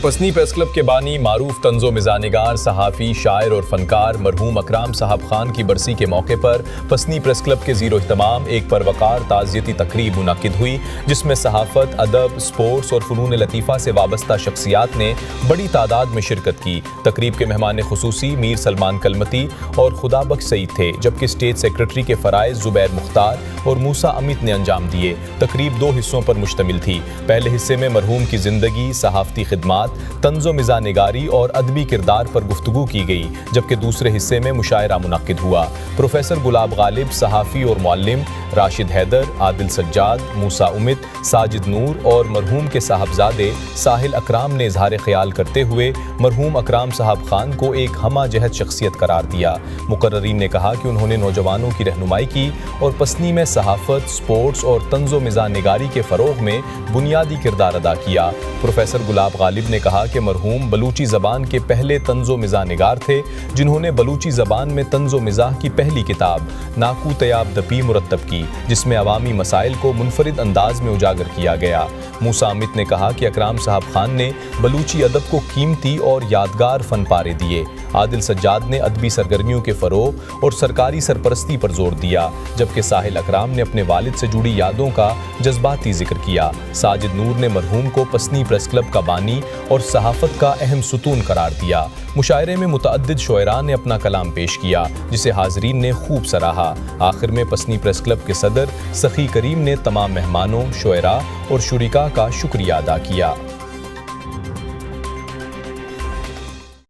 Pasni press club کے بانی معروف طنز و مزاح نگار صحافی شاعر اور فنکار مرحوم اکرام صاحب خان کی برسی کے موقع پر پسنی پریس کلب کے زیر اہتمام ایک پروقار تعزیتی تقریب منعقد ہوئی، جس میں صحافت، ادب، سپورٹس اور فنون لطیفہ سے وابستہ شخصیات نے بڑی تعداد میں شرکت کی۔ تقریب کے مہمان خصوصی میر سلمان کلمتی اور خدا بخش سعید تھے، جبکہ اسٹیٹ سیکرٹری کے فرائض زبیر مختار اور موسیٰ امت نے انجام دیے۔ تقریب 2 حصوں پر مشتمل تھی۔ پہلے حصے میں مرحوم کی زندگی، صحافتی خدمات، طنز و مزاح نگاری اور ادبی کردار پر گفتگو کی گئی، جبکہ دوسرے حصے میں مشاعرہ منعقد ہوا۔ پروفیسر گلاب غالب، صحافی اور معلم، راشد حیدر، عادل سجاد، موسیٰ امت، ساجد نور اور مرحوم کے صاحبزادے ساحل اکرام نے اظہار خیال کرتے ہوئے مرحوم اکرام صاحب خان کو ایک ہمہ جہت شخصیت قرار دیا۔ مقررین نے کہا کہ انہوں نے نوجوانوں کی رہنمائی کی اور پسنی میں صحافت، سپورٹس اور طنز و مزاح نگاری کے فروغ میں بنیادی کردار ادا کیا۔ پروفیسر گلاب غالب نے کہا کہ مرحوم بلوچی زبان کے پہلے طنز و مزاح نگار تھے، جنہوں نے بلوچی زبان میں طنز و مزاح کی پہلی کتاب ناکو تیاب دپی مرتب کی، جس میں عوامی مسائل کو منفرد انداز میں اجاگر کیا گیا۔ موسیٰ امت نے کہا کہ اکرام صاحب خان نے بلوچی ادب کو قیمتی اور یادگار فن پارے دیے۔ عادل سجاد نے ادبی سرگرمیوں کے فروغ اور سرکاری سرپرستی پر زور دیا، جبکہ ساحل اکرام نے اپنے والد سے جڑی یادوں کا جذباتی ذکر کیا۔ ساجد نور نے مرحوم کو پسنی پریس کلب کا بانی اور صحافت کا اہم ستون قرار دیا۔ مشاعرے میں متعدد شعراء نے اپنا کلام پیش کیا، جسے حاضرین نے خوب سراہا۔ آخر میں پسنی پریس کلب کے صدر سخی کریم نے تمام مہمانوں، شعراء اور شرکاء کا شکریہ ادا کیا۔